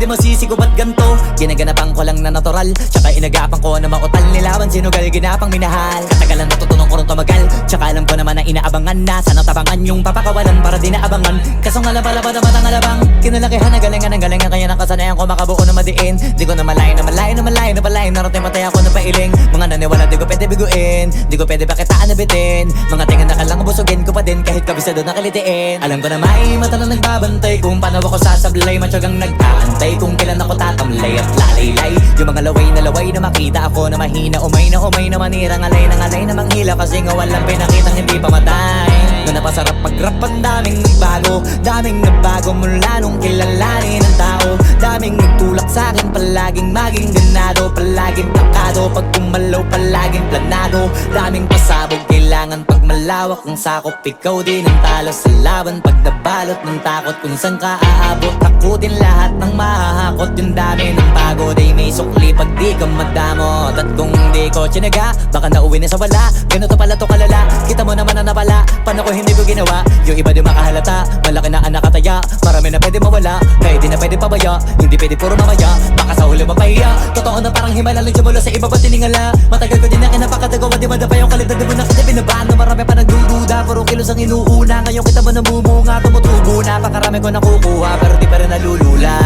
masisi ko ba't ganto? Ginaganapan ko lang na natural, tsaka inagapan ko na mautal. Nilaban sinugal, ginapang minahal. Katagalan natutunan ko rin tumagal, tsaka alam ko naman na inaabangan na. Sana tabangan yung papakawalan para di naabangan. Kasong alaba-laba na matang alabang kinalakihan na galingan ng galingan, kaya nakasanayan ko makabuo na madiin. Di ko na malayo na malayo na malayo na palayo. Narating matay ako na pailing. Mga naniwala di ko pwede biguin, di ko pwede bakitaan na bitin. Mga tinga na kalang busugin ko pa din kahit kabisado na kalitiin. Alam ko na may mata na nagbabantay kung paano ako sasablay. Matyagang nag-aantay kung kailan ako tatamlay at lalaylay. Yung mga laway na makita ako na mahina. Umay na manira, ngalay na manghila. Kasi nga walang pinakitang hindi pamatay. Na napasarap pag-rap, ang daming nagbago mula nung kilalanin ang tao. Daming nagtulak sa'kin, palaging maging ganado. Palaging plakado, pag kumalaw palaging planado. Daming pasabog, kailangan pag malawak ang sakop. Ikaw din ang talo sa laban pag nabalot ng takot. Kung saan ka aabot, takutin lahat ng mahahakot. Yung dami ng pagod ay may sukli pag di ka madamot. At kung di ko tsinaga, baka nauwi na sa wala. Ganito pala to kalala, kita mo naman na napala. Paano ko hindi ko ginawa, yung iba di makahalata. Malaki na anak kataya, marami na pwede mawala. Kaya di na pwede pabaya, hindi pwede puro mamaya. Baka sa huli mapahiya, totoo na parang himala lang simula sa iba ba tiningala. Matagal ko din na kinapakatagawa, di madapa yung kalidad. Di mo na kita binabahan na marami pa nagdududa. Puro kilos ang inuuna, ngayon kita mo namumunga. Tumutubo na, pakarami ko nakukuha, pero di pa rin nalulula.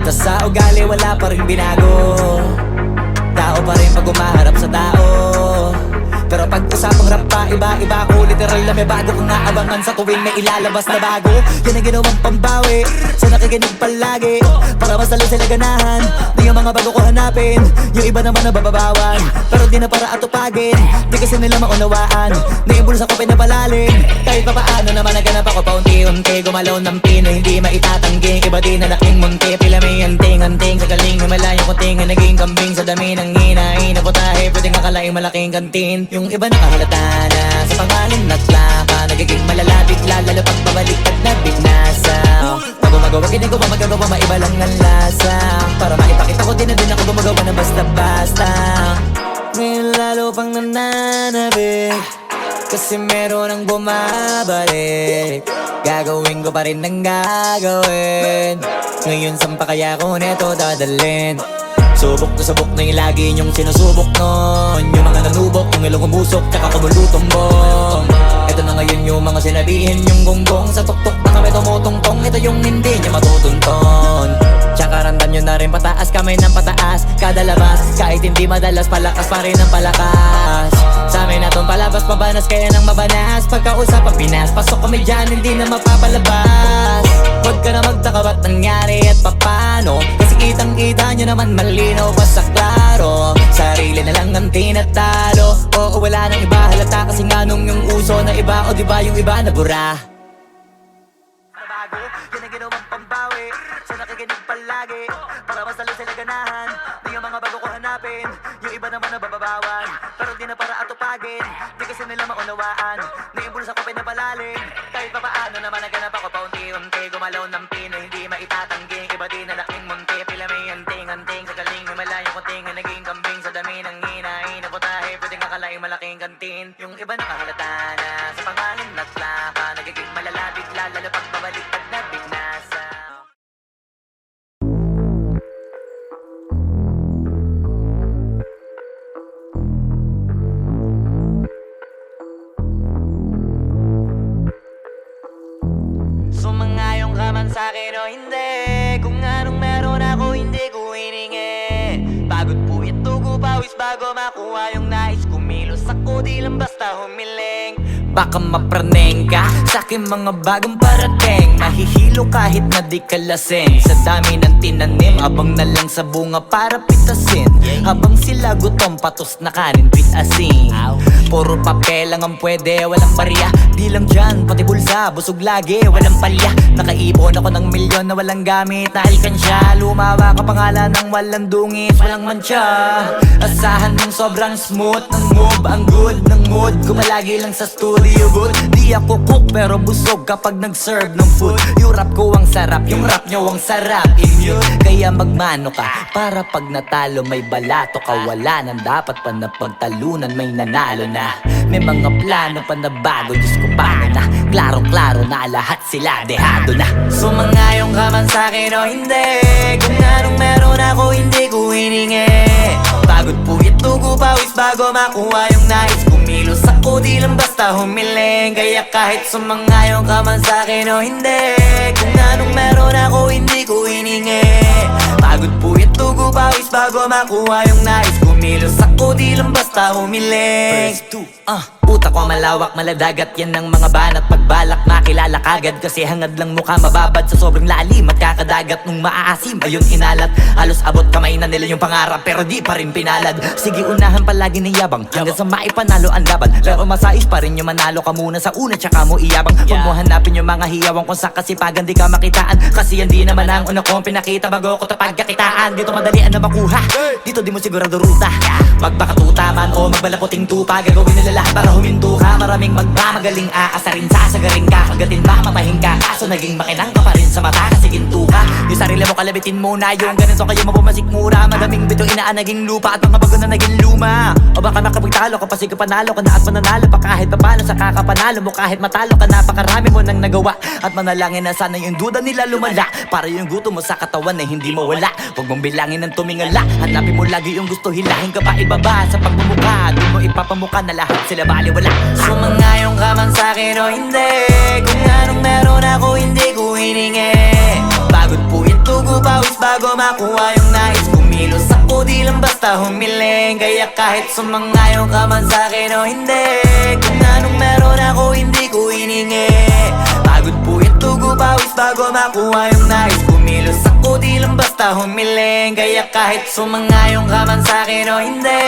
Tas sa ugali wala pa rin binago. Tao pa rin pag umaharap sa tao. Pero pag usapang rap pa, iba-iba ko. Literal na may bago kong naabangan sa tuwing may ilalabas na bago. Yan ang ginawang pambawi sa nakikinig palagi, para mas lalo sila ganahan. Di yung mga bago ko hanapin, yung iba naman nabababawan. Pero di na para atupagin, di kasi nila maunawaan. Naimbulsa ko pinapalalim, kahit pa paano naman naganap ako paunti-unti. Gumalaw ng pino, hindi maitatanggi. Iba din na laking munti, pila may anting-anting. Sa galing himalayang kuting, naging kambing sa dami ng hinahin. Naputahe, pwedeng akalaing malaking kantin. Yung iba nakahalata na sa pangalan at plaka. Nagiging malalapit lalo pag babaliktad na binasa. Pag gumagawa, ginagawa, magagawa, maiba lang ang lasa. Para maipakita ko din na din ako gumagawa na basta-basta. Ngayon lalo pang nananabik, kasi meron ang bumabalik. Gagawin ko pa rin ang gagawin. Ngayon saan pa kaya ko neto dadalhin? Subok na yung lagi niyong sinusubok nun. Yung mga nanubok, yung ilong umusok, tsaka kumulutumbong. Ito na ngayon yung mga sinabihin, yung gonggong sa tuktok na kami tumutungtong. Ito yung hindi niya matutunton. Tsaka ramdam nyo na rin pataas, kamay ng pataas. Kada labas, kahit hindi madalas, palakas pa rin ang palakas. Sa amin na tong palabas, mabanas kaya nang mabanas. Pagkausap ang Pinas, pasok kami dyan, hindi na mapapalabas. Huwag ka na magtaka ba't nangyari at papano, kasi kitang-kita nyo naman malinaw pa sa klaro. Sarili na lang ang tinatalo. Oo, wala nang iba halata, kasi nga nung yung uso na iba. O diba yung iba na bura? Nabago, yan ang ginawang pambawi sa nakikinig palagi, para mas lalo sila ganahan. Di yung mga bago ko hanapin, yung iba naman nabababawan. Pero di na para atupagin, di kasi nila maunawaan. Naimbulsa ko pinapalalim, kahit pa paano naman naganap ako paunti-unti. Gumalaw ng pino, hindi maitatanggi. Iba din na laking munti, pila may anting-anting. Sa galing himalayang kuting, naging kambing sa dami ng hinahin. Naputahe, pwedeng akalaing malaking kantin. Yung iba nakahalata na sa pangalan at plaka. Nagiging malalapit lalo pag babaliktad na binasa. Sumangayong ka man sa'kin o hindi, kung anong meron ako hindi ko hiningi. Pagod po ito ko pawis bago makuha yung nais. Kumilos ako di lang basta humiling. Baka mapraneng ka sa'kin mga bagong parating. Mahihilo kahit na di ka lasing. Sa dami ng tinanim, abang na lang sa bunga para pitasin. Habang sila gutom, patos na kanin, with asin. Puro papel lang ang pwede, walang barya. Di lang dyan, pati bulsa, busog lagi, walang palya. Nakaipon ako ng milyon na walang gamit na alkansya. Lumawa ka pangalan ng walang dungis, walang mancha. Asahan mong sobrang smooth ng move, ang good ng mood. Kumalagi lang sa studio booth. Di ako cook pero busog kapag nag-serve ng food. Yung rap ko ang sarap, yung rap nyo ang sarap. Immune, kaya magmano ka para pag natalo may balato ka. Wala nang dapat pa na pagtalunan, may nanalo na. May mga plano pa na bago, Diyos ko paano na klarong-klaro na lahat sila dehado na. Sumangayong ka man sa'kin o hindi, kung anong meron ako hindi ko hiningi. Pagod puyat dugo pawis bago makuha yung nais. Kumilos ako di lang basta humiling. Kaya kahit sumangayong ka man sa'kin o hindi, kung anong meron ako hindi ko hiningi. Pagod puyat dugo pawis bago makuha yung nais. Kumilos ako di lang basta humiling. Utak ko malawak, maladagat yan ng mga banat. Pagbalak makilala kagad kasi hangad lang mukha mababad sa sobrang lalim at kakadagat nung maaasim. Ayun inalat, halos abot kamay na nila yung pangarap pero di pa rin pinalad. Sige unahan palagi ng yabang hanggang sa maipanalo ang laban. Pero masais pa rin yung manalo ka muna sa una tsaka mo iyabang. Huwag mo hanapin yung mga hiyawang kung sa kasipagan di ka makitaan. Kasi yan di naman ang una kong pinakita bago ko tapagkakitaan. Dito madalian na makuha, dito di mo sigurado ruta. Magbakatuta man o magbalaputing tupa, gagawin nila lahat para huminto ka. Maraming magmamagaling aasarin, sasagaring ka. Kagatin ba matahing ka, kaso naging makinang ka pa rin sa mata kasi ginto ka. Yung sarili mo kalabitin muna, yung ganito kayo mapumasik mura. Madaming bito inaan naging lupa at mga bago na naging luma. O baka makapagtalo ka pa sige panalo ka na at mananalo pa kahit papalo sa kakapanalo mo. Kahit matalo ka napakarami mo nang nagawa at manalangin na sana yung duda nila lumala para yung gutom mo sa katawan na hindi mo wala. Huwag mong bilangin ng tumingala, hanapin mo lagi yung gusto, hilahin ka pa ibaba sa pagmumukha. Doon mo ipapamuka na lahat sila baliwala. Sumangayong ka man sa'kin o hindi, kung anong meron ako hindi ko hiningi. Pagod puyat dugo pawis bago makuha yung nais. Kumilos ako di lang basta humiling. Kaya kahit sumangayong ka man sa'kin o hindi, kung anong meron ako hindi ko hiningi. Pagod puyat dugo pawis bago makuha yung nais. Kumilos ako di lang basta humiling. Kaya kahit sumangayong ka man sa'kin o hindi,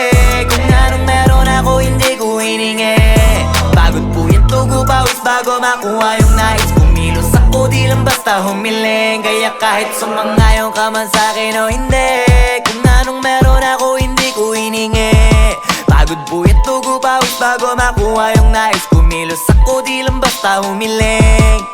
kung anong meron ako hindi ko hiningi. Pagod puyat dugo pawis bago makuha yung nais. Kumilos ako di lang basta humiling. Kaya kahit sumangayong ka man sa'kin o hindi, kung anong meron ako hindi ko hiningi. Pagod puyat dugo pawis bago makuha yung nais. Kumilos ako di lang basta humiling.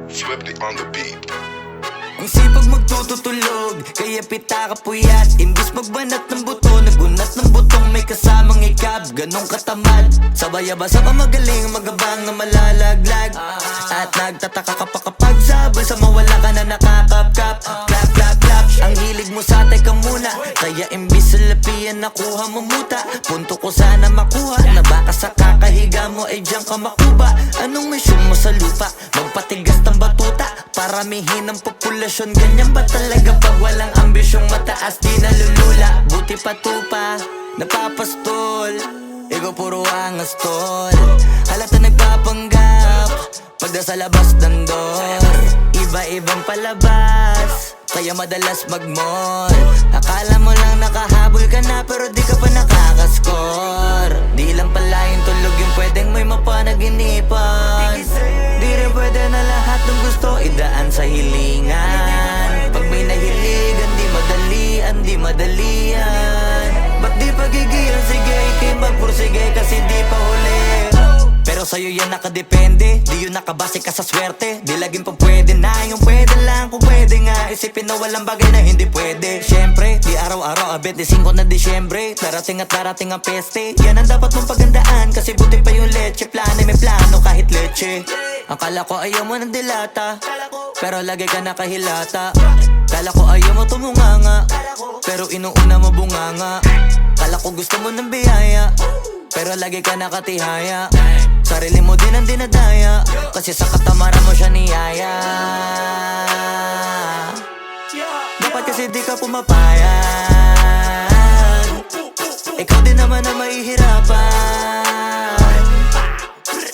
Swifty on the beat. Ang sipag magtututulog, kaya pita ka puyat. Imbis magbanat ng buto, nagunat ng butong may kasamang ikab. Ganong katamad, sabay-abasa ka magaling, magabang na malalaglag. At nagtataka ka pa kapag sabay sa mawala ka na nakakapkap. Clap, clap, clap, ang hilig mo sa teka muna. Kaya imbis sa lapian nakuha mo muta. Punto ko sana makuha, na baka sa kakahiga mo ay diyan ka makuba. Anong mission mo sa lupa? Magpatigas ng batuta, paramihin ang populasyon. Ganyan ba talaga pag walang ambisyong mataas di nalulula? Buti pa tupa, napapastol, ikaw puro angas tol. Halata nagpapanggap, pagda sa labas ng door. Iba-ibang palabas, kaya madalas mag-mall. Akala mo lang nakahabol ka na pero di ka pa nakakascore. Di lang pala yung tulog yung pwedeng may mapanaginipan. Di rin pwede na lahat ng gusto idaan sa hilingan. Pag may nahiligan di madalian, di madalian. Ba't di pagigil? Sige, ikay magpursige kasi di pa huli. Pero sa'yo yan nakadepende, di yun nakabase ka sa swerte. Di laging pa pwede na, yung pwede lang kung pwede nga. Isipin na walang bagay na hindi pwede. Siyempre, di araw-araw, 25 na Disyembre. Darating at darating ang peste, yan ang dapat mong pagandaan. Kasi buti pa yung leche, plano may plano kahit leche. Akala ko ayaw mo ng dilata, pero lagi ka nakahilata. Kala ko ayaw mo tumunganga, pero inuuna mo bunganga. Kala ko gusto mo ng biyaya, pero lagi ka nakatihaya. Sarili mo din ang dinadaya, kasi sa katamaran mo siya niyaya. Dapat kasi di ka pumapayag, ikaw din naman ang mahihirapan.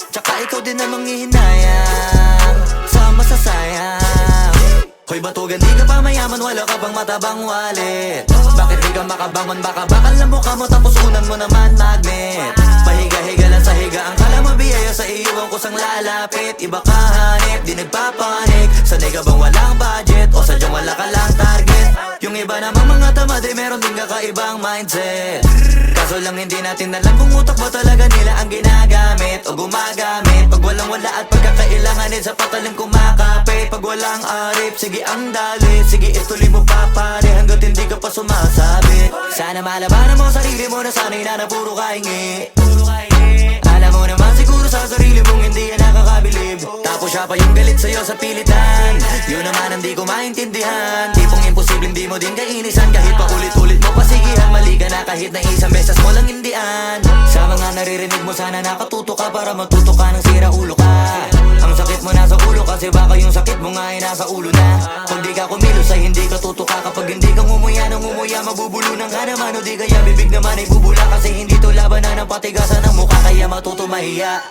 Tsaka ikaw din namang hihinayang sa masasayang. Hoy batugan, di ka pa mayaman, wala ka bang matabang wallet? Bakit di ka makabangon, baka bakal na mukha mo tapos unan mo naman magnet. Pahiga-higa lang sa higaan, kala mo biyaya sa iwan ko sang lalapit. Iba ka hanip, di nagpapanik. Sanay ka bang walang budget o sadyang wala ka lang target? Yung iba namang mga tamad ay meron din kakaibang mindset. Kaso lang hindi natin alam kung utak ba talaga nila ang ginagamit o gumagamit. Pag walang wala at pagkakailanganin sa patalim kumakapit. Pag walang arip, sige ang dali, sige ituloy mo pa pare hanggat hindi ka pa sumasabi. Sana malabanan mo sarili mo na sana'y na puro kahingi. Alam mo naman siguro sa sarili mong hindi yan nakakabilib. Tapos siya pa yung galit sa'yo sa pilitan. Yun naman ang di ko maintindihan. Tipong imposibleng di mo din kainisan. Kahit pa ulit-ulit mo pasigihan, mali ka na kahit na isang beses mo lang hindian. Sa mga naririnig mo sana nakatuto ka para matuto ka ng sira ulo ka. Ang sakit mo nasa ulo kasi baka yung sakit mo nga ay nasa ulo na. Pag di ka kumilos ay hindi ka tutuka. Kapag hindi ka ngumuya ng ngumuya, mabubulunan ka naman. O di kaya bibig naman ay bubula. Kasi hindi to labanan ng patigasan ng mukha, kaya matuto mahiya.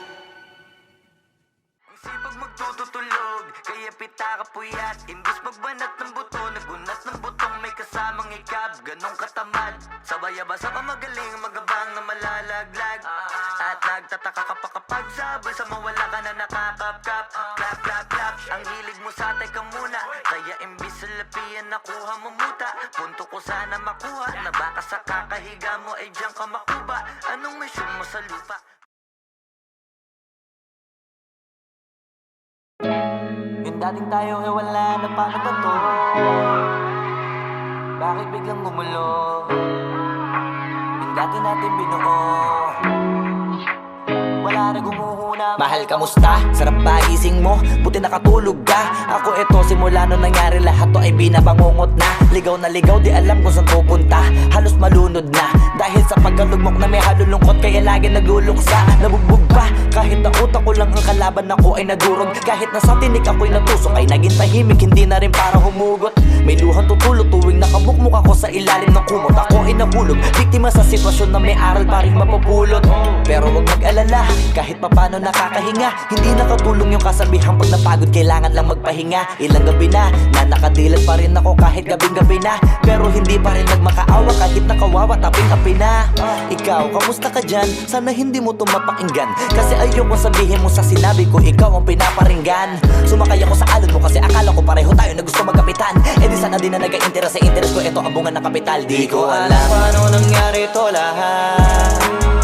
Ang sipag magtututulog, kaya pita ka puyat. Imbis magbanat ng buto, nagunat ng butong may kasamang ikab. Ganong katamad, sabay-abasa ka magaling, magabang na malalaglag. At nagtataka ka pa kapag sabay sa mawala ka na nakakapkap. Clap, clap, clap, ang hilig mo sa teka muna. Kaya imbis sa lapian nakuha mo muta. Punto ko sana makuha, na baka sa kakahiga mo ay diyan ka makuba. Anong mission mo sa lupa? Yung dating tayo ay wala na, paano ba to? Bakit biglang gumulo? Yung dati natin binuo, wala na gumuhuna. Mahal, kamusta? Sarap ba gising mo? Buti nakatulog ka. Ako eto, simula nung nangyari lahat to ay binabangungot na. Ligaw na ligaw, di alam kung saan pupunta. Halos malunod na dahil sa pagkalugmok na may halulungkot. Kaya lagi nagluluksa, nabugbog pa. Kahit na utak ko lang ang kalaban ako ay nagurog. Kahit na sa tinik ako'y natusok ay naging tahimik, hindi na rin para humugot. May luhang tutulog tuwing nakabukmuk ako sa ilalim ng kumot. Ako ay nahulog, biktima sa sitwasyon na may aral pa rin mapupulot. Pero wag mag-alala, kahit papano nakakahinga. Hindi nakatulong yung kasabihan, pag napagod kailangan lang magpahinga. Ilang gabi na nakadilat pa rin ako kahit gabing-gabi na. Pero hindi pa rin nagmakaawa kahit nakawawa taping-api na. Ikaw, kamusta ka dyan? Sana hindi mo to mapakinggan, kasi ayoko sabihin mo sa sinabi ko ikaw ang pinaparinggan. Sumakay ako sa alon mo kasi akala ko pareho tayo na gusto magkapitan. Eh di sana din na nag-interest sa interest ko, eto ang bunga ng kapital. Di ko alam paano nangyari to lahat.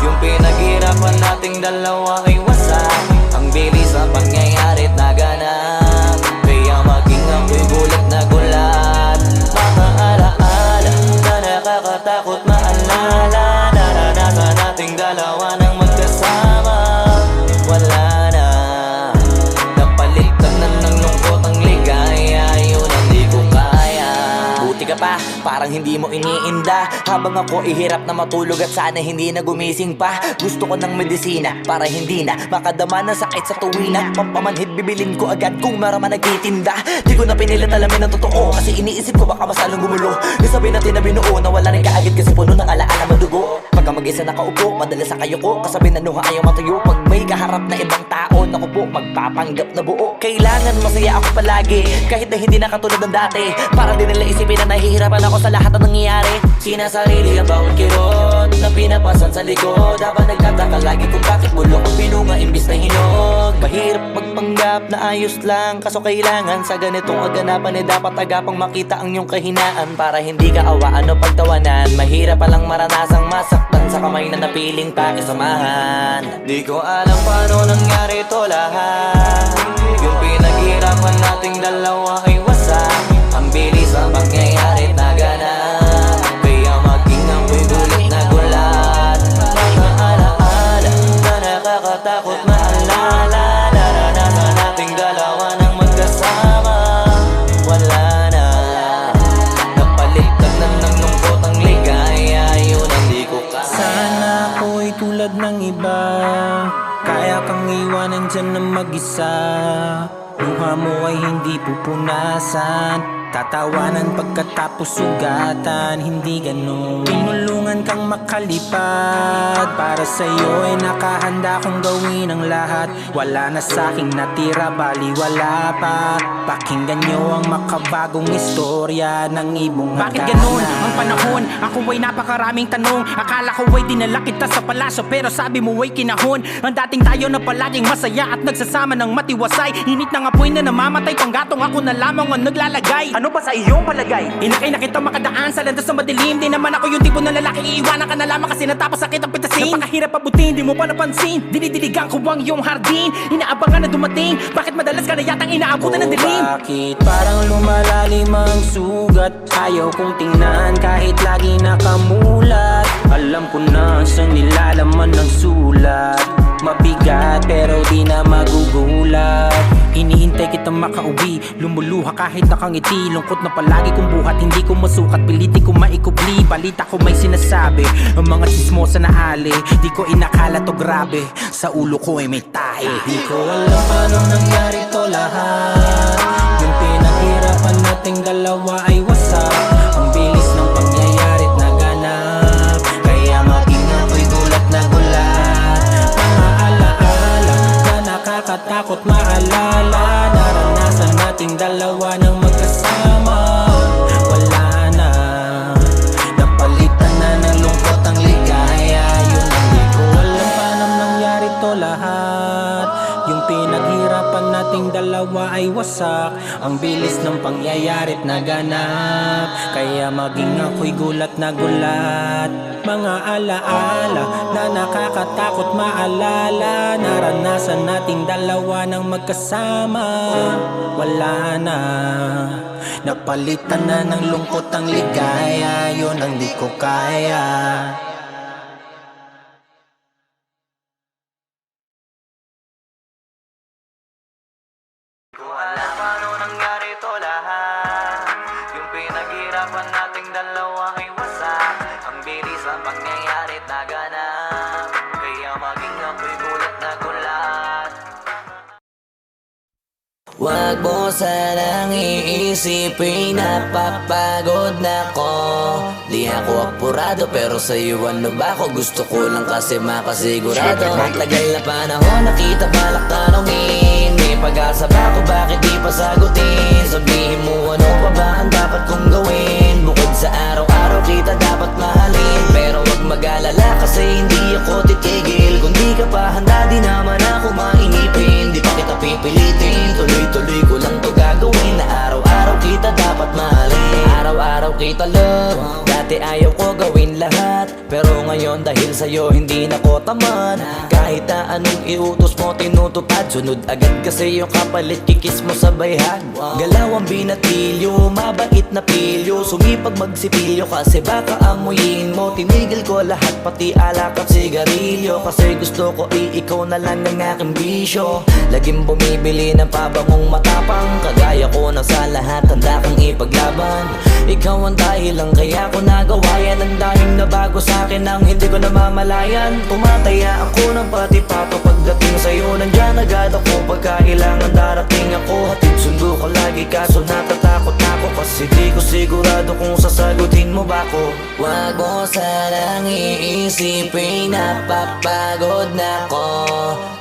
Yung pinaghirapan nating dalawa ay wasak. Ang bilis ang pangyayari't naganap, kaya maging ako'y gulat na gulat. Mga alaala na nakakatakot maalala. Naranasan nating dalawa nang magkasama. Wala na, napalitan na ng lungkot ang ligaya. Yun ang di ko kaya. Buti ka pa, parang hindi mo iniinda. Habang ako ihirap na matulog at sana hindi na gumising pa. Gusto ko ng medisina para hindi na makadama ng sakit sa tuwina. Pampamanhid bibilin ko agad kung maraman nagtitinda. Di ko na pinilit alamin ang totoo, kasi iniisip ko baka masalong gumulo. Nasabi natin na binuo na wala rin kaagad kasi puno ng alaala madugo. Pagka mag-isa nakaupo, madalas sa kayo ko. Kasabi na nuha ayaw matuyo. Pag may kaharap na ibang tao, naku po, magpapanggap na buo. Kailangan masaya ako palagi, kahit na hindi na katulad ng dati. Para din nila isipin na nahihirapan ako sa lahat ng nangyayari. Sinasarili ang bawat kirot na pinapasan sa likod. Habang nagtataka lagi kung bakit bulok ang pinunga imbis na hinog. Mahirap magpanggap na ayos lang, kaso kailangan sa ganitong aganapan eh dapat agapang makita ang iyong kahinaan. Para hindi ka awaan o pagtawanan, mahirap palang maranasang masaktan sa kamay na napiling pakisamahan. Di ko alam paano nangyari to lahat. Yung pinaghirapan nating dalawa ay wasak. Ang bilis ang pangyayari't naganap, kaya maging ako'y gulat na gulat. Mga alaala na nakakatakot maalala. Naranasan nating dalawa nang magkasama. Wala na, napalitan na ng lungkot ang ligaya. Yun ang di ko kaya. Sana ako'y tulad ng iba, kaya kang iwanan dyan na mag-isa. Luha mo ay hindi pupunasan, tatawanan pagkatapos sugatan, hindi ganun. Tinulungan kang makalipad, para sa'yo ay nakahanda kong gawin ang lahat. Wala na sa'king natira, bali wala pa. Pakinggan nyo ang makabagong istorya ng ibong hagdanan. Bakit ganun ang panahon? Ako ay napakaraming tanong. Akala ko ay dinala kita sa palasyo, pero sabi mo ay kinahon. Ang dating tayo na palaging masaya at nagsasama ng matiwasay. Init ng apoy na namamatay, panggatong ako na lamang ang naglalagay. Ano ba sa iyong palagay? Inakay na kita makadaan sa landas na madilim. Di naman ako yung tipo na lalaki, iiwanan ka na lamang kasi natapos sakit ang pitasin. Napakahirap abutin, di mo pa napansin. Dinidiligan ko ang iyong hardin, inaabangan na dumating. Bakit madalas ka na yatang inaabutan ng dilim? Bakit parang lumalalim ang sugat? Ayaw kong tingnan kahit lagi nakamulat. Alam ko na saan nilalaman ng sulat. Mabigat pero di na magugulat. Hinihintay kitang makauwi, lumuluha kahit nakangiti. Lungkot na palagi kong buhat, hindi ko masukat, piliti ko maikubli. Balita ko may sinasabi, ang mga chismosa na ali. Di ko inakala to grabe, sa ulo ko ay may tahi. Di ko alam paano nangyari to lahat. Yung pinaghirapan nating dalawa ay wasak. Ang bilis ng pangyayari't naganap, kaya maging ako'y gulat na gulat. Mga alaala na nakakatakot maalala. Naranasan nating dalawa ng magkasama. Wala na, napalitan na ng lungkot ang ligaya. Yun ang di ko alam paano nangyari to lahat. Yung pinaghirapan nating dalawa ay wasak. Ang bilis ng pangyayari't naganap, kaya maging ako'y gulat na gulat. Mga alaala na nakakatakot maalala. Naranasan nating dalawa ng magkasama. Wala na, napalitan na ng lungkot ang ligaya. Yun ang di ko kaya. Ko alam paano nangyari to lahat. Yung pinaghirapan nating dalawa ay wasak. Ang bilis ang pangyayari't naganap, kaya maging ako'y gulat na gulat. Wag mo sanang iisipin, napapagod na ko. Di ako apurado pero sa'yo ano ba ako? Gusto ko lang kasi makasigurado. Matagal na panahon nakita balak tanongin. May pag-asa ba ako, bakit di pa sagutin? Sabihin mo ano pa ba ang dapat kong gawin? Bukod sa araw-araw kita dapat mahalin. Pero wag mag-alala kasi hindi ako titigil. Kung di ka pa handa di naman ako mainipin. Di pa kita pipilitin, tuloy-tuloy ko lang to gagawin. Na araw-araw kita dapat mahalin. Araw-araw kita love. Dati ayaw ko gawin lahat, pero ngayon dahil sa'yo hindi na ko tamad. Kahit na anong iutos mo tinutupad, sunod agad kasi yung kapalit kikis mo sa bayhag. Galaw ang binatilyo, mabait na pilyo. Sumipag magsipilyo kasi baka amuyin mo. Tinigil ko lahat pati alak at sigarilyo, kasi gusto ko ikaw na lang ang aking bisyo. Laging bumibili ng pabangong matapang, kagaya ko na sa lahat handa kang ipaglaban. Ikaw ang dahilan kaya ko nagawa yan. Ang daming nabago sa'kin ang hindi ko namamalayan. Tumataya ako ng pati-pato pagdating sa'yo. Nandyan agad ako pagka kailangan darating ako. Hatid sundo ko lagi kaso natatakot ako, kasi di ko sigurado kung sasagutin mo ba ko. Wag mo sanang iisipin, napapagod na ko.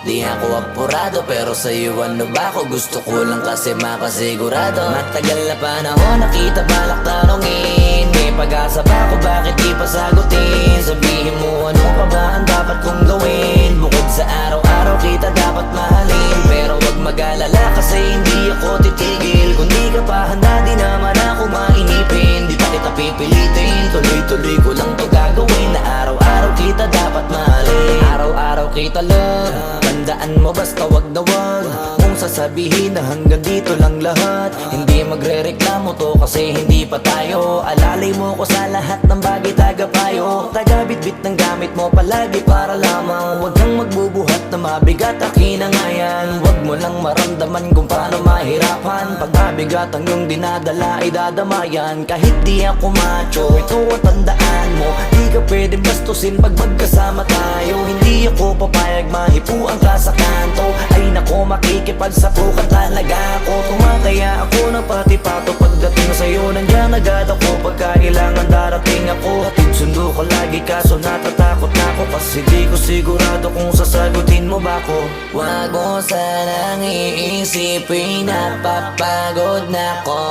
Di ako apurado pero sa'yo ano ba ako? Gusto ko lang kasi makasigurado. Matagal na panahon nakita balak tanongin. May pag-asa ba ako, bakit di pa sagutin? Sabihin mo ano pa ba ang dapat kong gawin? Bukod sa araw-araw kita dapat mahalin. Pero wag mag-alala kasi hindi ako titigil. Kung di ka pa handa di naman ako mainipin. Di pa kita pipilitin, tuloy-tuloy ko lang to gagawin. Na araw-araw kita dapat mahalin. Araw-araw kita love. Tandaan mo basta wag na wag mong sasabihin na hanggang dito lang lahat. Hindi magre-reklamo to kasi hindi pa tayo. Alalay mo ko sa lahat ng bagay tagapayo. Tagabitbit ng gamit mo palagi para lamang. Huwag kang magbubuhat na mabigat akin ang ayan. Huwag mo lang maramdaman kung paano mahirapan. Pag mabigat ang iyong dinadala ay dadamayan. Kahit di ako macho, ito ang tandaan mo. Di ka pwede bastusin pag magkasama tayo. Hindi ako papayag mahipuan ka sa kanto. Ay nako, makikipagsapukan talaga ako. Tumataya ako ng pati-pato pagdating sa'yo. Nandiyan agad ako pagka kailangan darating ako. Hatid sundo ko lagi kaso natatakot na ako. Kasi di ko sigurado kung sasagutin mo ba ko. Wag mo sanang iisipin napapagod na ko.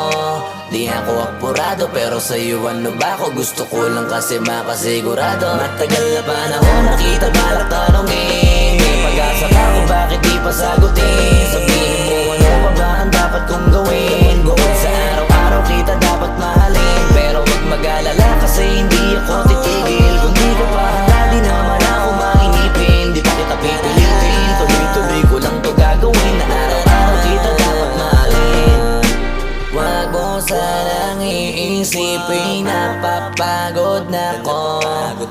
Di ako apurado pero sa'yo ano ba ako? Gusto ko lang kasi makasigurado. Matagal na panahon nakita balak tanongin. May pag-asa pa ako bakit di pa sagutin? Sabihin mo ano pa ba ang dapat kong gawin? Bukod sa araw-araw kita dapat mahalin. Pero wag mag-alala kasi hindi ako titigil. Kung di ka pa handa di naman ako mainipin. Di pa kita pipilitin, tuloy-tuloy ko lang to gagawin. Na araw-araw kita dapat mahalin. Wag mo sanang iisipin napapagod na ko.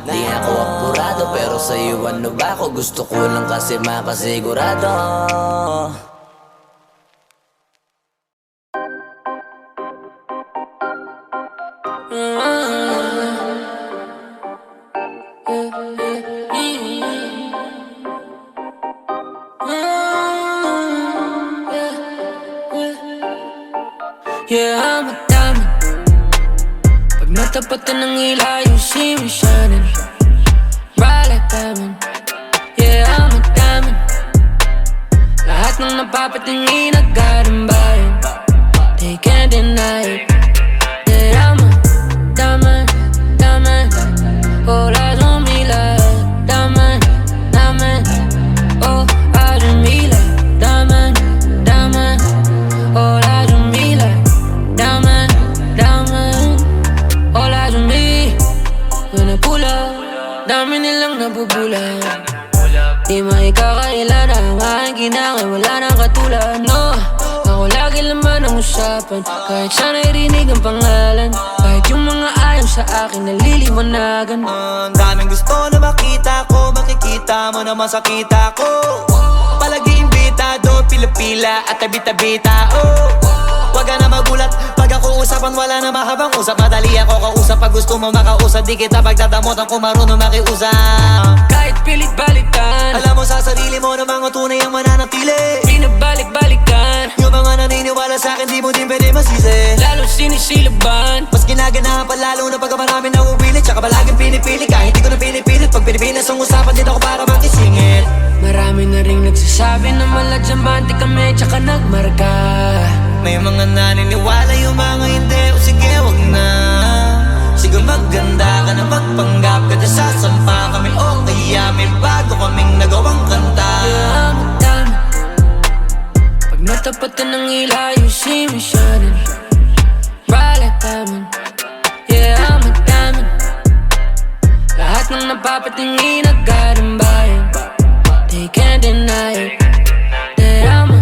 Di ako apurado pero sa'yo ano ba ako? Gusto ko lang kasi makasigurado. Yeah, I'm a diamond. Pag natapatan ng ila, you see me shining bright like diamond. Yeah, I'm a diamond. Lahat ng napapatingin nagkarambayan. They can't deny it. Yeah, I'm a diamond, diamond. All eyes on me like diamond, diamond. All eyes on me like diamond, diamond. All eyes on me like diamond, diamond. All eyes on me. When I pull up, dami nilang nabubulan. Di maikakailan ang aking ginangay, wala nang katulad. No, ako lagi laman ang usapan. Kahit sana'y rinig ang pangalan. Kahit yung mga ayaw sa akin naliliwanagan. Daming gusto na makita ko. Makikita mo naman sa kita ko. Palagi imbitado, pila-pila at tabi-tabita. Wag ka na magulat pag ako usapan, wala na mahabang usap. Madali ako kausap pag gusto mo makausap. Di kita pagdadamutan kung marunong makiusap. Kahit pilit balikan, Alam mo sa sarili mo na mga tunay ang mananatili. pinabalik-balikan. Yung mga naniniwala sa akin di mo din pwede masisi. Lalo sinisilaban. Mas ginaganahan pa lalo na pagka marami na uwilit. Tsaka palaging pinipili kahit di ko na pinipilit. Pag Pilipinas ang usapan dito ako para makisingit. Marami na ring nagsasabi na maladyamante kami tsaka nagmarka. May mga naniniwala yung mga hindi. O sige wag na. Sige maganda ka na magpanggap ka na sasampa kami. O kaya may bago kaming nagawang kanta. Yeah, I'm a diamond. Pag natapatan ng ila, you see me shining bright like diamond. Yeah, I'm a diamond. Lahat ng napapatingin nagkarambayan. They can't deny it. Yeah, I'm a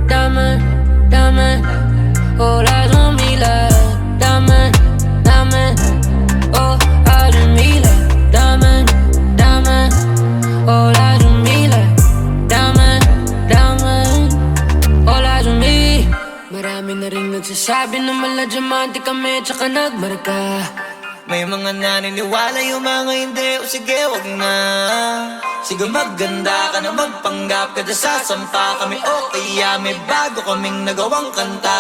diamond, diamond. All eyes on me like diamond, diamond. All eyes on me like diamond, diamond. All eyes on me like diamond, diamond. All eyes on me. Marami na ring nagsasabi na maladyamante kami tsaka nagmarka. May mga naniniwala yung mga hindi. O sige wag na. Sige maganda ka na magpanggap ka na sasampa kami. O kaya may bago kaming nagawang kanta.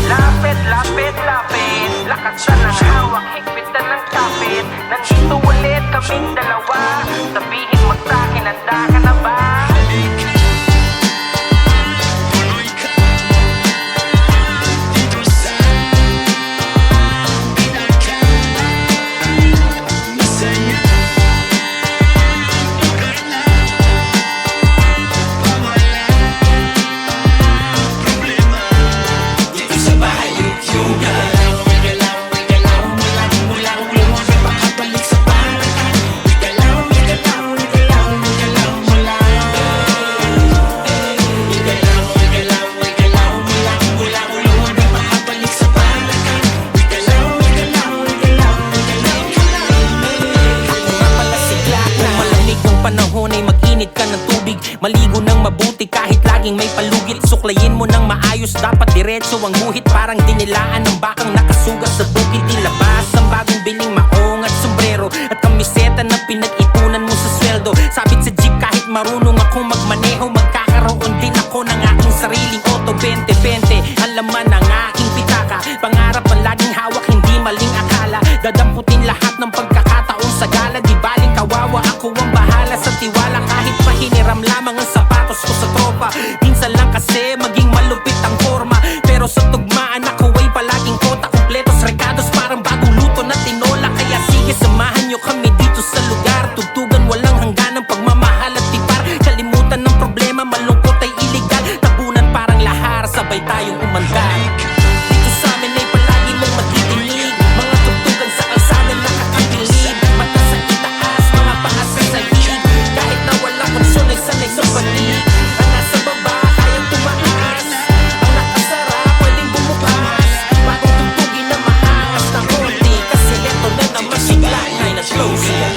Lapit, lapit, lapit. Lakasan ng hawak, higpitan ng kapit. Nandito ulit kaming dalawa. Sabihin mo sa'kin, handa ka na ba? laging may palugit. Suklayin mo ng maayos, dapat diretso ang guhit. Parang dinilaan ng bakang nakasugat sa bukid. Ilabas ang bagong biling maong at sombrero at kamiseta na pinag-ipunan mo sa sweldo. Sabit sa jeep kahit marunong akong magmaneho, magkakaroon din ako ng aking sariling auto. 20-20 ang laman ng aking pitaka. Pangarap ang laging hawak, hindi maling akala. Dadamputin lahat ng pagkakataon sa gala. Di baling kawawa, ako ang bahala sa tiwala. Kahit pahiniram lamang ang sapatos ko sa tropa. Minsan lang kasi maging malupit ang forma, pero sa tugmaan ako ay palaging kota. Kompletos recados parang bagong luto na tinola. Kaya sige, samahan nyo kami dito sa lugar. Tugtugan walang hangganang pagmamahal at tipar. Kalimutan ng problema, malungkot ay iligal. Tabunan parang lahar, sabay tayong umandar. Dito sa amin ay palagi mong matidinig mga tugtugan sa kalsada nakakabilib. Mata sa itaas, mga paa sa sahig. Kahit na walang opsyon ay sanay sa panig. Ang nasa baba, kayang tumaas. Ang nakasara, pwedeng bumukas. Bagong tugtugin na maangas na konti. Kasi eto na naman sigla ay na-closing.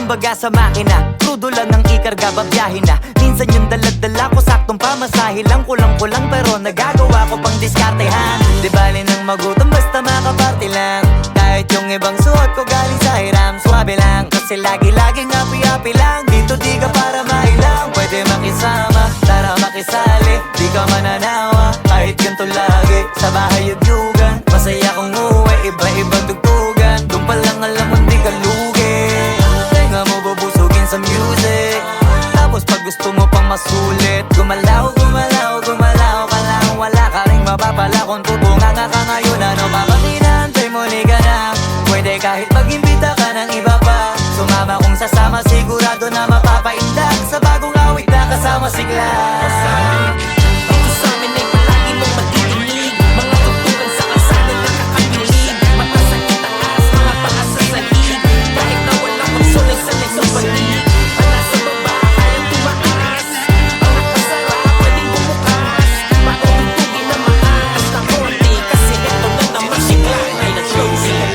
Kumbaga sa makina, crudo lang ang ikarga, babiyahin na. Minsan yung daladala ko, saktong pamasahe lang. Kulang-kulang pero nagagawa ko pang diskartehan. Di bali nang magutom basta makaparte lang. Kahit yung ibang suot ko galing sa hiram, swabe lang. Kasi lagi-laging happy-happy lang. Dito di ka para mailang, pwede makisama, tara makisali. Di ka mananawa, kahit ganito lagi. Sa bahay yugyugan, masaya kong uwi. Iba-ibang tugtugan, doon pa lang alam mo di ka lugi. Nga mo bubusugin sa music. Tapos pag gusto mo pang masulit, gumalaw, gumalaw, gumalaw ka lang. Wala ka rin mapapala kung tutunga nga ka ngayon. Ano pa ba pinantay mo, liga na? Pwede kahit mag-imbita ka ng iba pa. Sumama kung sasama, sigurado na mapapaindak sa bagong awit na kasama si Glass. Dito sa amin ay palagi mong matidinig mga tugtugan sa kalsada nakakabilib. Mata sa itaas, mga paa sa sahig. Kahit na walang opsyon ay sanay sa panig. Ang nasa baba, kayang tumaas. Ang nakasara, pwedeng bumukas. Bagong tugtugin na maangas na konti. Kasi eto na naman sigla ay na-closing.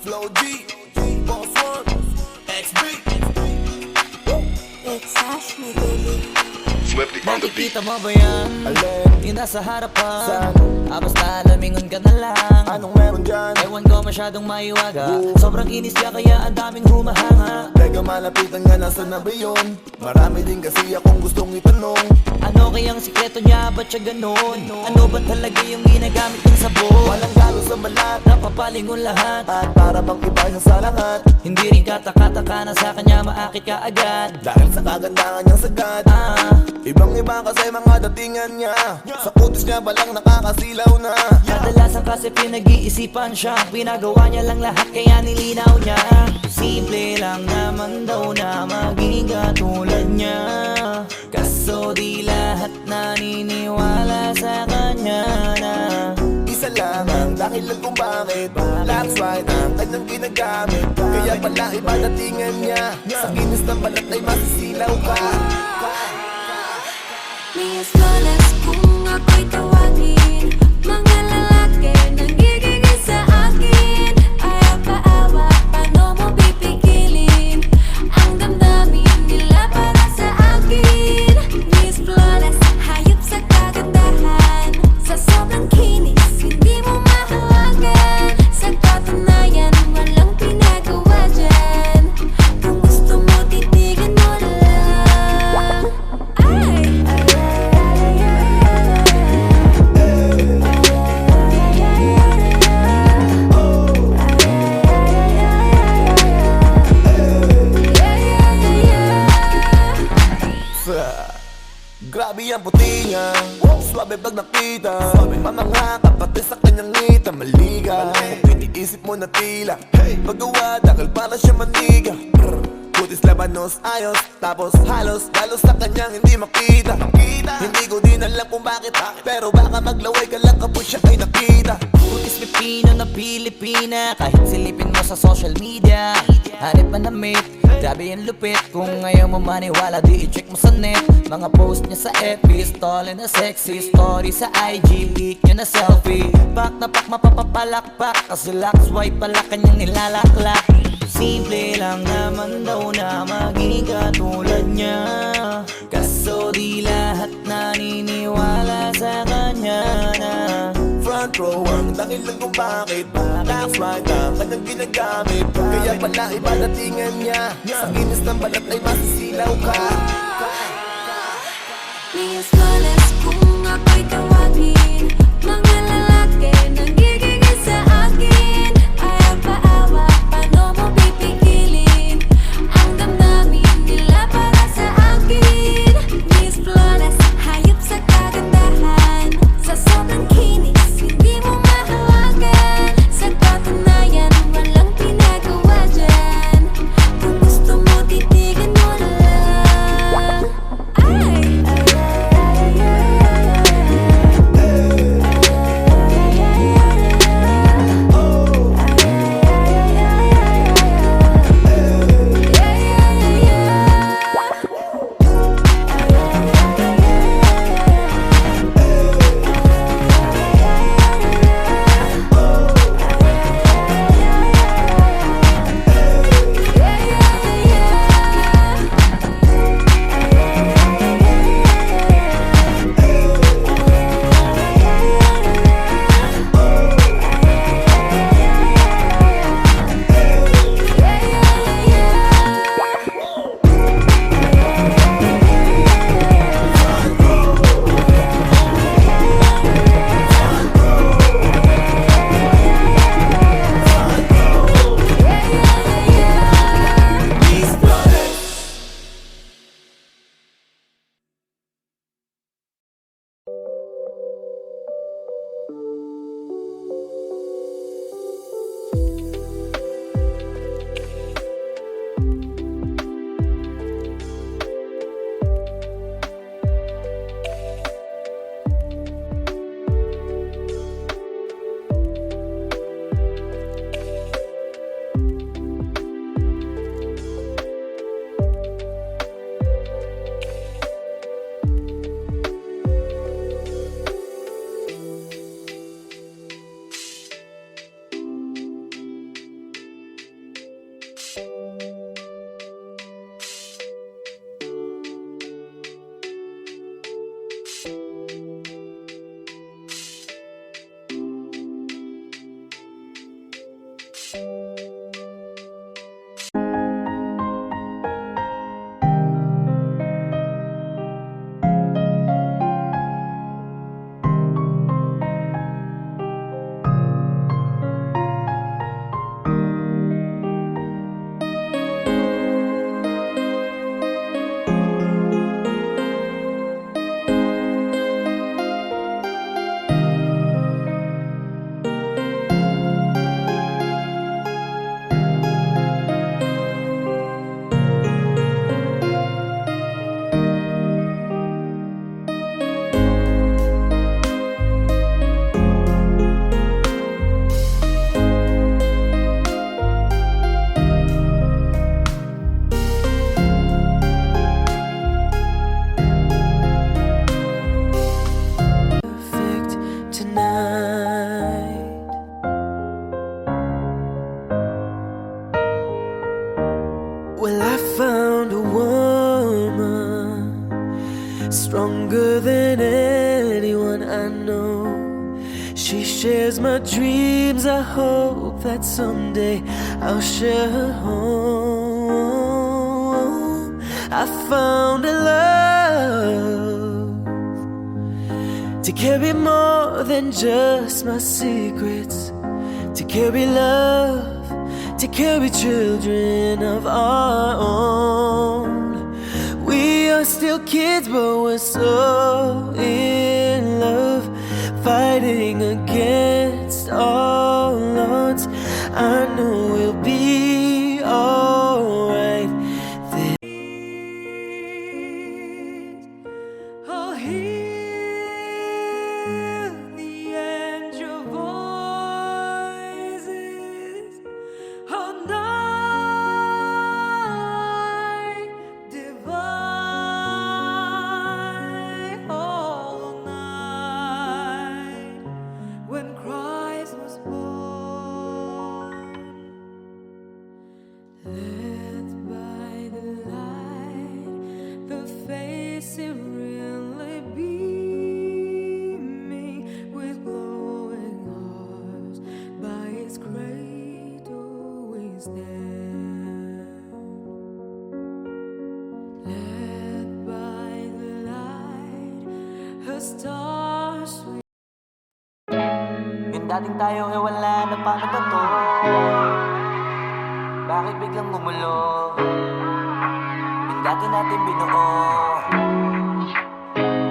Flow G, Boss One, XB. It's Ashley, baby. Swifty on the beat. Nakikita mo ba yan? Alin? Yung nasa harapan. Saan? Basta lamingon ka na lang. Anong meron dyan? Ewan ko masyadong maiwaga. Sobrang inis ka kaya ang daming humahanga. Teka malapitan nga, nasa na ba yun? Marami din kasi akong gustong itanong. Ano kayang sikreto niya? Ba't siya ganon? Ano ba talaga yung ginagamit ng sabon? Walang galo sa balat Napapalingon lahat. at para bang iba siya sa lahat. Hindi rin kataka-taka na sa kanya maakit ka agad. Dahil sa kagandahan niyang sagad, ibang iba kasi mga datingan niya. Sa kutis niya balang nakakasilaw na. Kadalasan kasi pinag-iisipan siya. Pinagawa niya lang lahat kaya nilinaw niya. Simple lang naman daw na maging katulad niya. Kaso di lahat naniniwala sa kanya na Isa lang lang ang dahilan kung bakit That's right ang kanyang ginagamit Kaya pala iba datingan niya Sa kinis ng balat ay masisilaw ka May flawless kung ako'y tawagin Mga lalaki nang gigigil sa akin Ayaw paawa, paano mo pipigilin Ang damdamin nila para sa akin Miss Flawless, hayop sa kagandahan Sa sobrang kinis, hindi mo mahawagan Sa katunayan, walang pinagawa dyan Kung gusto mo, titigan mo lang Ay! Grabe ang puti niya Swabe pag nakita Mamangha ka pati sa kanyang ngita Maliga Kung iniisip mo na tila Paggawa dahil para siya maniga Kutis labanos ayos Tapos halos lalo sa kanyang hindi makita Hindi ko din alam kung bakit Pero baka maglaway ka lang kapag siya ay nakita Kutis Pipino na Pilipina. Kahit silipin mo sa social media, hanip man na mate. Grabe yung lupit. Kung ayaw mo maniwala, di i-check mo sa net. Mga post niya sa FB, stolen na sexy. Story sa IG, leak niya na selfie. Pak na pak mapapapalakpak, kasi lock swipe pala kanyang nilalaklak. Simple lang naman daw na maging katulad niya, kaso di lahat naniniwala sa kanya na Front row ang dahilan kung bakit That's right ang kanyang ginagamit Kaya pala iba datingan niya Sa kinis ng balat ay masisilaw ka May flawless kung ako'y tawagin Mga lalaki nang gigigil sa akin Ayaw paawa, paano mo pipigilin Ang damdamin nila para sa akin Miss Flawless, hayop sa kagandahan Sa sobrang kinis, hindi mo mahawagan Sa katunayan, walang pinagawa dyan Kung gusto mo, titigan mo lang Ay! found a woman stronger than anyone I know. She shares my dreams. I hope that someday I'll share her home. I found a love to carry more than just my secrets, to carry love, to carry children of our own. We are still kids, but we're so in love, fighting against all odds. I know we'll be alright. I'll hear the angel voices all night divine, all night when Christ was born. Led by the light, the face really beaming with glowing hearts, by His cradle we stand. Led by the light, her stars we. Yung dating tayo ay wala na, paano ba to? Bakit biglang gumulo? Yung dati natin binuo,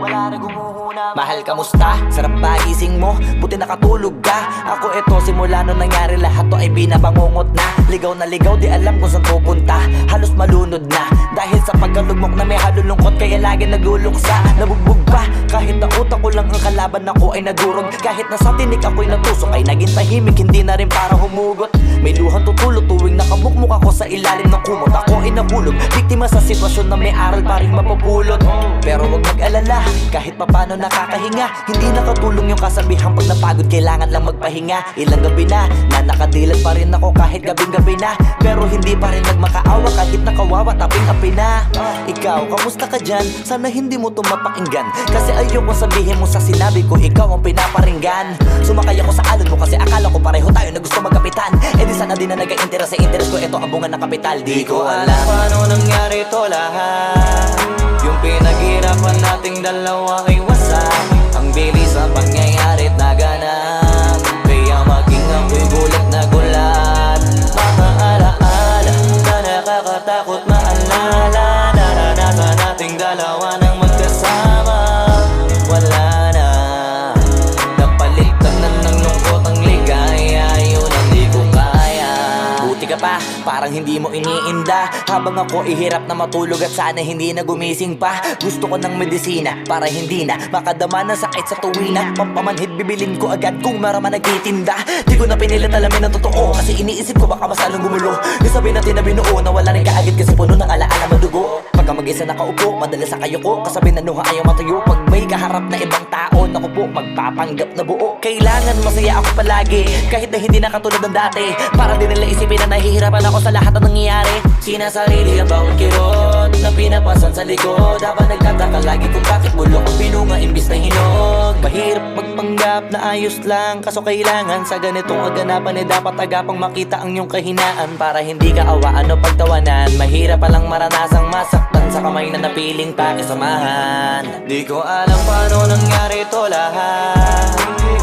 wala na gumuhuna. Mahal, kamusta? Sarap ba gising mo? Buti nakatulog ka. Ako eto, simula nung nangyari lahat to ay binabangungot na. Ligaw na ligaw, di alam kung saan pupunta. Halos malunod na dahil sa pagkalugmok na may halulungkot, kaya lagi nagluluksa. Nabugbog pa, kahit na utak ko lang ang kalaban ako ay nadurog. Kahit na sa tinik ako'y natusok ay naging tahimik, hindi na rin para humugot. May luhang tutulog tuwing nakamukmuk ako sa ilalim ng kumot. Ako ay nahulog, biktima sa sitwasyon na may aral pa rin mapupulot. Pero wag mag-alala, kahit papano nakakahinga. Hindi nakatulong yung kasabihan, pag napagod kailangan lang magpahinga. Ilang gabi na nakadilat pa rin ako kahit gabing-gabi na. Pero hindi pa rin nagmakaawa kahit nakawawa taping-api na. Ikaw, kamusta ka dyan? Sana hindi mo to mapakinggan, kasi ayoko sabihin mo sa sinabi ko ikaw ang pinaparinggan. Sumakay ako sa alon mo kasi akala ko pareho tayo na gusto magkapitan. Eh di sana din na nag-interest sa interest ko, ito ang bunga ng kapital. Di ko alam paano nangyari to lahat. Yung pinaghirapan nating dalawa ay wasak. Ang bilis ang pangyayari't naganap, kaya maging ako'y gulat na gulat. Mga alaala na nakakatakot maalala, naranasan nating dalawa nang magkasama. Wala na, napalitan na ng lungkot ang ligaya, yun ang di ko kaya. Buti ka pa, parang hindi mo iniinda. Habang ako ihirap na matulog at sana hindi na gumising pa. Gusto ko ng medisina para hindi na makadama ng sakit sa tuwina. Pampamanhid bibilin ko agad kung maraman nagtitinda. Di ko na pinilit alamin ang totoo, kasi iniisip ko baka masalong gumulo. Nasabi natin na binuo na wala rin kaagad kasi puno ng alaala madugo. Pagka mag-isa nakaupo, madalas sa kayo ko, kasabi na nuha ayaw matayo. Pag may kaharap na ibang tao, naku po, magpapanggap na buo. Kailangan masaya ako palagi, kahit na hindi na katulad ng dati. Para din nila isipin na nahihirapan ako sa lahat ng nangyayari. Sinasarili ang bawat kirot na pinapasan sa likod, habang nagtataka lagi kung bakit bulok ang pinunga imbis na hinog. Mahirap magpanggap na ayos lang, kaso kailangan sa ganitong aganapan eh dapat agapang makita ang iyong kahinaan. Para hindi ka awaan o pagtawanan, mahirap palang maranasang masaktan sa kamay na napiling pakisamahan. Di ko alam paano nangyari to lahat.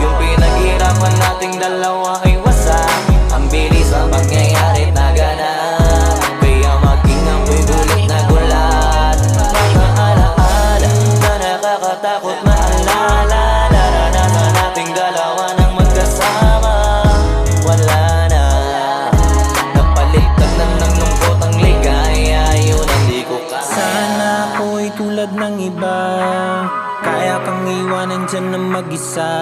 Yung pinaghirapan nating dalawa ay wasak. Ang bilis ang pangyayari't naganap, kaya maging ako'y gulat na gulat. Mga alaala na nakakatakot maalala, naranasan nating dalawa nang magkasama. Wala na, napalitan na ng lungkot ang ligaya, yun ang di ko kaya. Sana ako'y tulad ng iba, kaya kang iwanan dyan na mag-isa.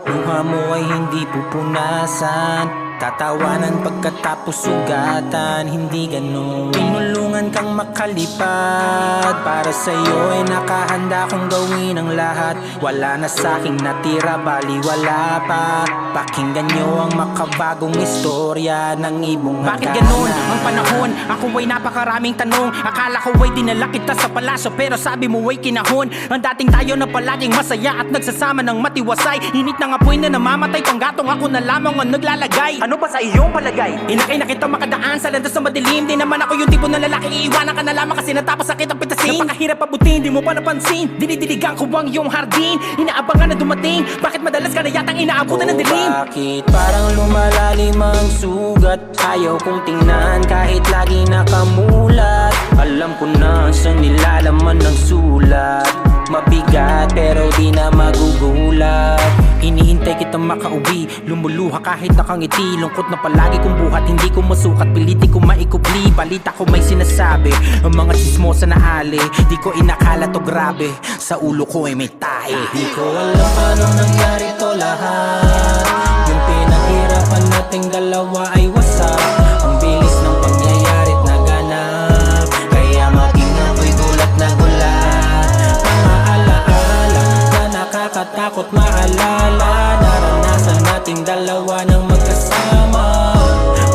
Luha mo ay hindi pupunasan, Tatawanan pagkatapos sugatan, hindi ganun. Tinulungan kang makalipad, para sa'yo ay nakahanda kong gawin ang lahat. Wala na sa'king natira, bali wala pa. Pakinggan nyo ang makabagong istorya ng ibong Bakit ganun ang panahon? Ako ay napakaraming tanong. Akala ko ay dinala kita sa palasyo, pero sabi mo ay kinahon. Ang dating tayo na palaging masaya at nagsasama ng matiwasay. Init ng apoy na namamatay, panggatong ako na lamang ang naglalagay. Ano ba sa iyong palagay? Inakay na kita makadaan sa landas na madilim. Di naman ako yung tipo na lalaki, iiwanan ka na lamang kasi natapos sakit ang pitasin. Napakahirap abutin, di mo pa napansin. Dinidiligan ko ang iyong hardin. Inaabangan na dumating. Bakit madalas ka na yatang inaabutan ng dilim? Bakit parang lumalalim ang sugat? Ayaw kong tingnan kahit lagi nakamulat. Alam ko na sa nilalaman ng sulat. Mabigat pero di na magugulat. Hinihintay kitang makauwi, lumuluha kahit nakangiti. Lungkot na palagi kong buhat, hindi ko masukat. Piliti ko maikubli, balita ko may sinasabi. Ang mga chismosa na ali, di ko inakala to grabe. Sa ulo ko ay may tahi. Di ko alam paano nangyari to lahat. Yung pinaghirapan nating dalawa ay wasak. Ang bilis ng pangyayari't naganap, kaya maging ako'y gulat na gulat. Mga alaala na nakakatakot maalala. Naranasan nating dalawa ng magkasama.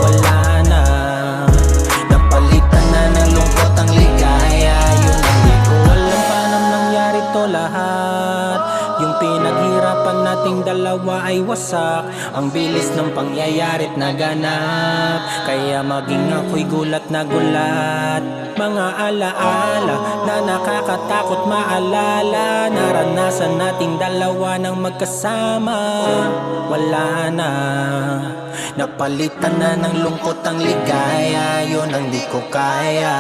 Wala na, napalitan na ng lungkot ang ligaya. Yun ang di ko alam paano nangyari to lahat. Yung pinaghirapan nating dalawa ay wasak. Ang bilis ng pangyayari't naganap, kaya maging ako'y gulat na gulat. Mga alaala na nakakatakot maalala. Naranasan nating dalawa ng magkasama. Wala na, napalitan na ng lungkot ang ligaya. Yun ang di ko kaya.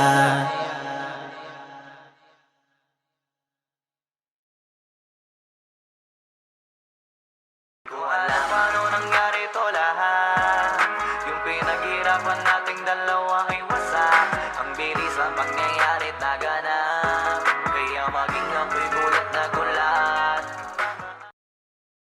Ko alam paano nangyari to lahat. Yung pinaghirapan nating dalawa ay